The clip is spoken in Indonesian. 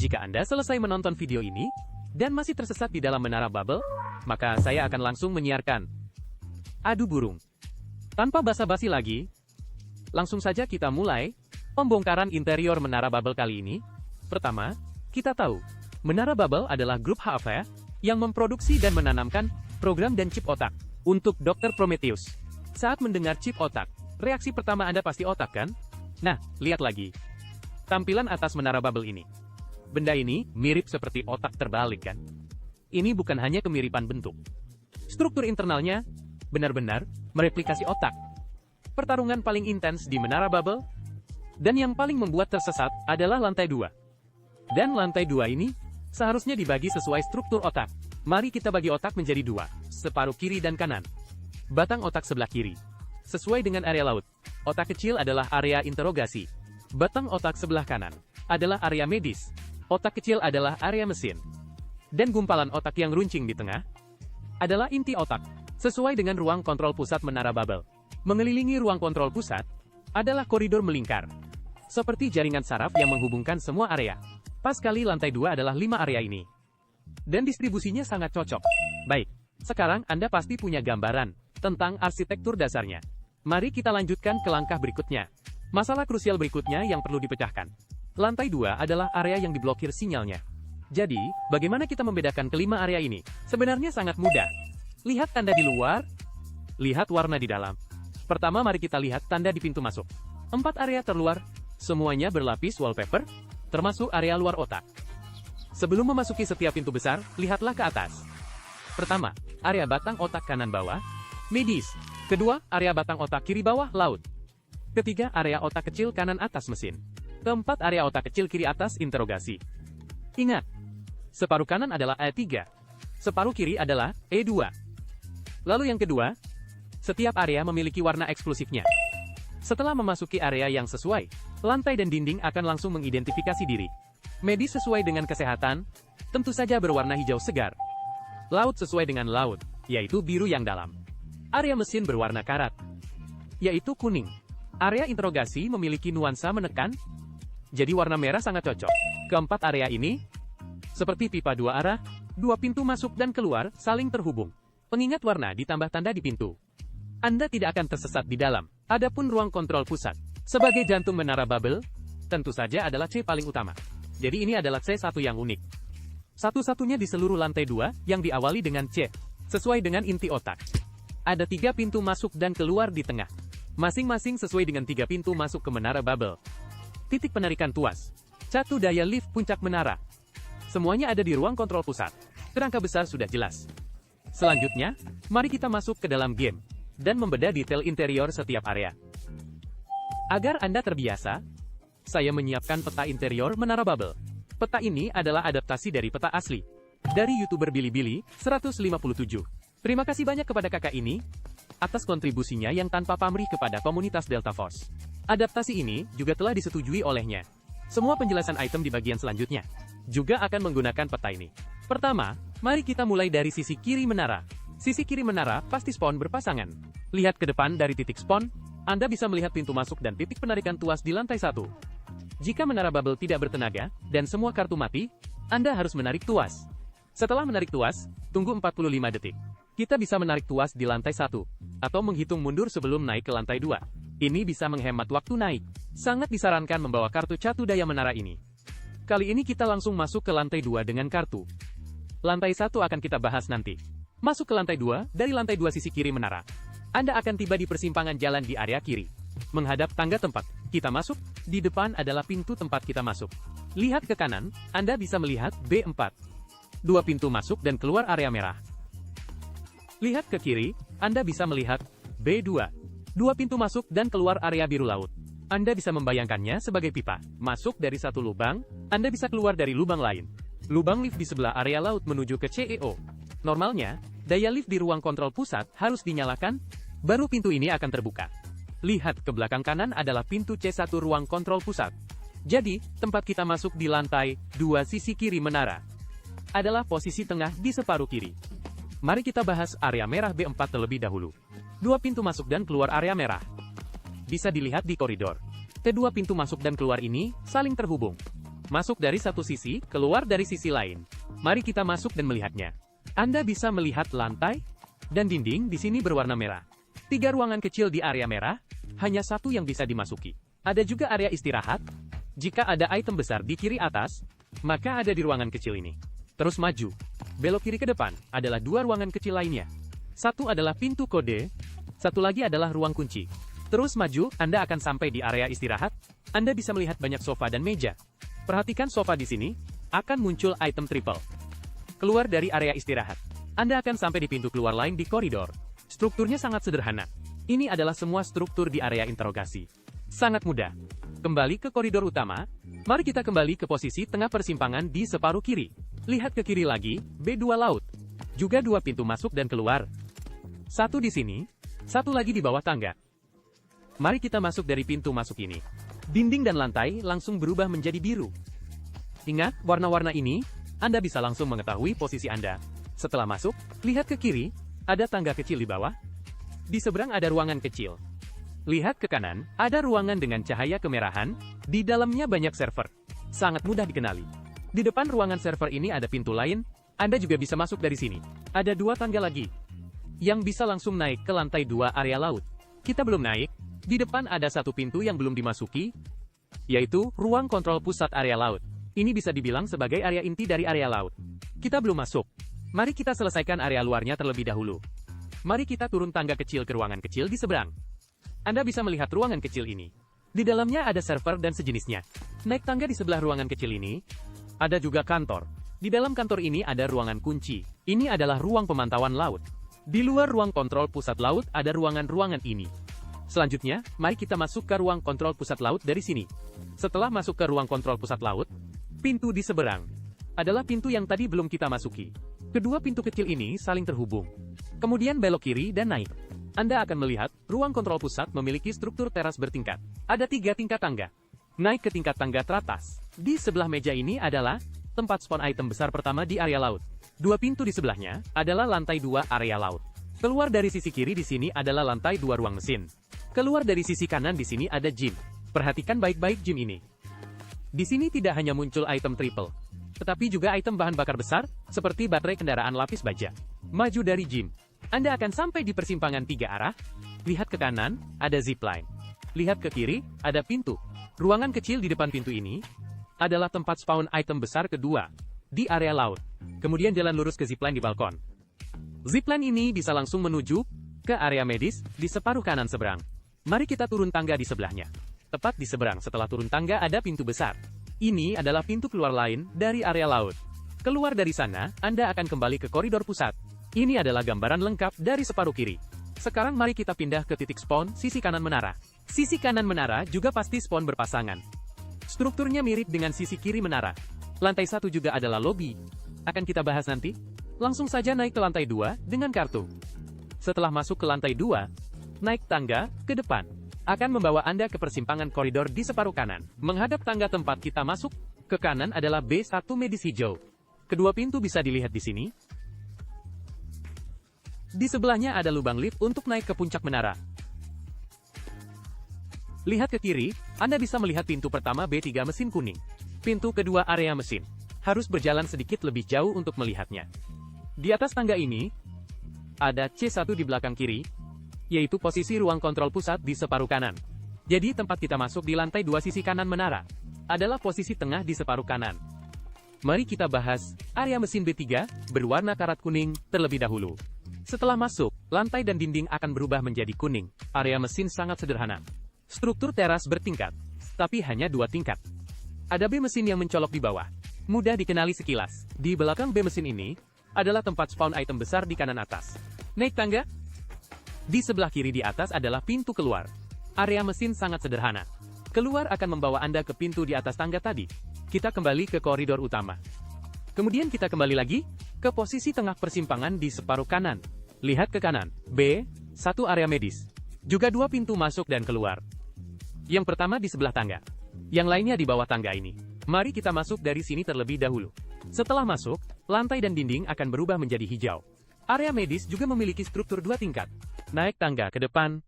Jika Anda selesai menonton video ini, dan masih tersesat di dalam menara bubble, maka saya akan langsung menyiarkan adu burung. Tanpa basa-basi lagi, langsung saja kita mulai pembongkaran interior menara bubble kali ini. Pertama, kita tahu, menara bubble adalah grup hardware yang memproduksi dan menanamkan program dan chip otak untuk Dr. Prometheus. Saat mendengar chip otak, reaksi pertama Anda pasti otak kan? Nah, lihat lagi tampilan atas menara bubble ini. Benda ini mirip seperti otak terbalik kan? Ini bukan hanya kemiripan bentuk. Struktur internalnya benar-benar mereplikasi otak. Pertarungan paling intens di menara bubble, dan yang paling membuat tersesat adalah lantai 2. Dan lantai 2 ini seharusnya dibagi sesuai struktur otak. Mari kita bagi otak menjadi 2, separuh kiri dan kanan. Batang otak sebelah kiri, sesuai dengan area laut. Otak kecil adalah area interogasi. Batang otak sebelah kanan adalah area medis. Otak kecil adalah area mesin. Dan gumpalan otak yang runcing di tengah adalah inti otak, sesuai dengan ruang kontrol pusat menara bubble. Mengelilingi ruang kontrol pusat adalah koridor melingkar, seperti jaringan saraf yang menghubungkan semua area. Pas kali lantai 2 adalah 5 area ini. Dan distribusinya sangat cocok. Baik, sekarang Anda pasti punya gambaran tentang arsitektur dasarnya. Mari kita lanjutkan ke langkah berikutnya. Masalah krusial berikutnya yang perlu dipecahkan. Lantai 2 adalah area yang diblokir sinyalnya. Jadi, bagaimana kita membedakan kelima area ini? Sebenarnya sangat mudah. Lihat tanda di luar, lihat warna di dalam. Pertama mari kita lihat tanda di pintu masuk. 4 area terluar, semuanya berlapis wallpaper, termasuk area luar otak. Sebelum memasuki setiap pintu besar, lihatlah ke atas. Pertama, area batang otak kanan bawah, medis. Kedua, area batang otak kiri bawah, laut. Ketiga, area otak kecil kanan atas mesin. Keempat, area otak kecil kiri atas interogasi. Ingat, separuh kanan adalah E3, separuh kiri adalah E2. Lalu yang kedua, setiap area memiliki warna eksklusifnya. Setelah memasuki area yang sesuai, lantai dan dinding akan langsung mengidentifikasi diri. Medis sesuai dengan kesehatan, tentu saja berwarna hijau segar. Laut sesuai dengan laut, yaitu biru yang dalam. Area mesin berwarna karat, yaitu kuning. Area interogasi memiliki nuansa menekan, jadi warna merah sangat cocok. Keempat area ini, seperti pipa 2 arah, 2 pintu masuk dan keluar, saling terhubung. Pengingat warna ditambah tanda di pintu. Anda tidak akan tersesat di dalam. Adapun ruang kontrol pusat, sebagai jantung menara bubble, tentu saja adalah C paling utama. Jadi ini adalah C1 yang unik. Satu-satunya di seluruh lantai 2 yang diawali dengan C, sesuai dengan inti otak. Ada 3 pintu masuk dan keluar di tengah. Masing-masing sesuai dengan 3 pintu masuk ke menara bubble. Titik penarikan tuas, catu daya lift puncak menara. Semuanya ada di ruang kontrol pusat. Kerangka besar sudah jelas. Selanjutnya, mari kita masuk ke dalam game dan membedah detail interior setiap area. Agar Anda terbiasa, saya menyiapkan peta interior menara bubble. Peta ini adalah adaptasi dari peta asli dari YouTuber Bilibili 157. Terima kasih banyak kepada kakak ini atas kontribusinya yang tanpa pamrih kepada komunitas Delta Force. Adaptasi ini juga telah disetujui olehnya. Semua penjelasan item di bagian selanjutnya juga akan menggunakan peta ini. Pertama, mari kita mulai dari sisi kiri menara. Sisi kiri menara pasti spawn berpasangan. Lihat ke depan dari titik spawn, Anda bisa melihat pintu masuk dan titik penarikan tuas di lantai 1. Jika menara bubble tidak bertenaga, dan semua kartu mati, Anda harus menarik tuas. Setelah menarik tuas, tunggu 45 detik. Kita bisa menarik tuas di lantai 1, atau menghitung mundur sebelum naik ke lantai 2. Ini bisa menghemat waktu naik. Sangat disarankan membawa kartu catu daya menara ini. Kali ini kita langsung masuk ke lantai 2 dengan kartu. Lantai 1 akan kita bahas nanti. Masuk ke lantai 2, dari lantai 2 sisi kiri menara. Anda akan tiba di persimpangan jalan di area kiri. Menghadap tangga tempat kita masuk, di depan adalah pintu tempat kita masuk. Lihat ke kanan, Anda bisa melihat B4. 2 pintu masuk dan keluar area merah. Lihat ke kiri, Anda bisa melihat B2. 2 pintu masuk dan keluar area biru laut. Anda bisa membayangkannya sebagai pipa. Masuk dari satu lubang, Anda bisa keluar dari lubang lain. Lubang lift di sebelah area laut menuju ke CEO. Normalnya, daya lift di ruang kontrol pusat harus dinyalakan, baru pintu ini akan terbuka. Lihat ke belakang kanan adalah pintu C1 ruang kontrol pusat. Jadi, tempat kita masuk di lantai 2 sisi kiri menara adalah posisi tengah di separuh kiri. Mari kita bahas area merah B4 terlebih dahulu. 2 pintu masuk dan keluar area merah bisa dilihat di koridor. Kedua pintu masuk dan keluar ini saling terhubung. Masuk dari satu sisi, keluar dari sisi lain. Mari kita masuk dan melihatnya. Anda bisa melihat lantai dan dinding di sini berwarna merah. 3 ruangan kecil di area merah, hanya satu yang bisa dimasuki. Ada juga area istirahat. Jika ada item besar di kiri atas, maka ada di ruangan kecil ini. Terus maju. Belok kiri ke depan, adalah 2 ruangan kecil lainnya. Satu adalah pintu kode, satu lagi adalah ruang kunci. Terus maju, Anda akan sampai di area istirahat. Anda bisa melihat banyak sofa dan meja. Perhatikan sofa di sini, akan muncul item triple. Keluar dari area istirahat. Anda akan sampai di pintu keluar lain di koridor. Strukturnya sangat sederhana. Ini adalah semua struktur di area interogasi. Sangat mudah. Kembali ke koridor utama. Mari kita kembali ke posisi tengah persimpangan di separuh kiri. Lihat ke kiri lagi, B2 laut. Juga 2 pintu masuk dan keluar. Satu di sini, satu lagi di bawah tangga. Mari kita masuk dari pintu masuk ini. Dinding dan lantai langsung berubah menjadi biru. Ingat, warna-warna ini, Anda bisa langsung mengetahui posisi Anda. Setelah masuk, lihat ke kiri, ada tangga kecil di bawah. Di seberang ada ruangan kecil. Lihat ke kanan, ada ruangan dengan cahaya kemerahan. Di dalamnya banyak server. Sangat mudah dikenali. Di depan ruangan server ini ada pintu lain. Anda juga bisa masuk dari sini. Ada 2 tangga lagi yang bisa langsung naik ke lantai 2 area laut. Kita belum naik. Di depan ada satu pintu yang belum dimasuki, yaitu ruang kontrol pusat area laut. Ini bisa dibilang sebagai area inti dari area laut. Kita belum masuk. Mari kita selesaikan area luarnya terlebih dahulu. Mari kita turun tangga kecil ke ruangan kecil di seberang. Anda bisa melihat ruangan kecil ini. Di dalamnya ada server dan sejenisnya. Naik tangga di sebelah ruangan kecil ini, ada juga kantor. Di dalam kantor ini ada ruangan kunci. Ini adalah ruang pemantauan laut. Di luar ruang kontrol pusat laut ada ruangan-ruangan ini. Selanjutnya, mari kita masuk ke ruang kontrol pusat laut dari sini. Setelah masuk ke ruang kontrol pusat laut, pintu di seberang adalah pintu yang tadi belum kita masuki. Kedua pintu kecil ini saling terhubung. Kemudian belok kiri dan naik. Anda akan melihat, ruang kontrol pusat memiliki struktur teras bertingkat. Ada 3 tingkat tangga. Naik ke tingkat tangga teratas. Di sebelah meja ini adalah tempat spawn item besar pertama di area laut. 2 pintu di sebelahnya adalah lantai 2 area laut. Keluar dari sisi kiri di sini adalah lantai 2 ruang mesin. Keluar dari sisi kanan di sini ada gym. Perhatikan baik-baik gym ini. Di sini tidak hanya muncul item triple, tetapi juga item bahan bakar besar, seperti baterai kendaraan lapis baja. Maju dari gym. Anda akan sampai di persimpangan 3 arah. Lihat ke kanan, ada zipline. Lihat ke kiri, ada pintu. Ruangan kecil di depan pintu ini adalah tempat spawn item besar kedua di area laut. Kemudian jalan lurus ke zipline di balkon. Zipline ini bisa langsung menuju ke area medis di separuh kanan seberang. Mari kita turun tangga di sebelahnya. Tepat di seberang setelah turun tangga ada pintu besar. Ini adalah pintu keluar lain dari area laut. Keluar dari sana, Anda akan kembali ke koridor pusat. Ini adalah gambaran lengkap dari separuh kiri. Sekarang mari kita pindah ke titik spawn sisi kanan menara. Sisi kanan menara juga pasti spawn berpasangan. Strukturnya mirip dengan sisi kiri menara. Lantai 1 juga adalah lobby. Akan kita bahas nanti. Langsung saja naik ke lantai 2 dengan kartu. Setelah masuk ke lantai 2, naik tangga ke depan. Akan membawa Anda ke persimpangan koridor di separuh kanan. Menghadap tangga tempat kita masuk, ke kanan adalah B1 medis hijau. Kedua pintu bisa dilihat di sini. Di sebelahnya ada lubang lift untuk naik ke puncak menara. Lihat ke kiri, Anda bisa melihat pintu pertama B3 mesin kuning. Pintu kedua area mesin. Harus berjalan sedikit lebih jauh untuk melihatnya. Di atas tangga ini, ada C1 di belakang kiri, yaitu posisi ruang kontrol pusat di separuh kanan. Jadi tempat kita masuk di lantai 2 sisi kanan menara, adalah posisi tengah di separuh kanan. Mari kita bahas, area mesin B3, berwarna karat kuning, terlebih dahulu. Setelah masuk, lantai dan dinding akan berubah menjadi kuning. Area mesin sangat sederhana. Struktur teras bertingkat, tapi hanya 2 tingkat. Ada B mesin yang mencolok di bawah. Mudah dikenali sekilas. Di belakang B mesin ini, adalah tempat spawn item besar di kanan atas. Naik tangga. Di sebelah kiri di atas adalah pintu keluar. Area mesin sangat sederhana. Keluar akan membawa Anda ke pintu di atas tangga tadi. Kita kembali ke koridor utama. Kemudian kita kembali lagi, ke posisi tengah persimpangan di separuh kanan. Lihat ke kanan. B, 1 area medis. Juga 2 pintu masuk dan keluar. Yang pertama di sebelah tangga. Yang lainnya di bawah tangga ini. Mari kita masuk dari sini terlebih dahulu. Setelah masuk, lantai dan dinding akan berubah menjadi hijau. Area medis juga memiliki struktur 2 tingkat. Naik tangga ke depan,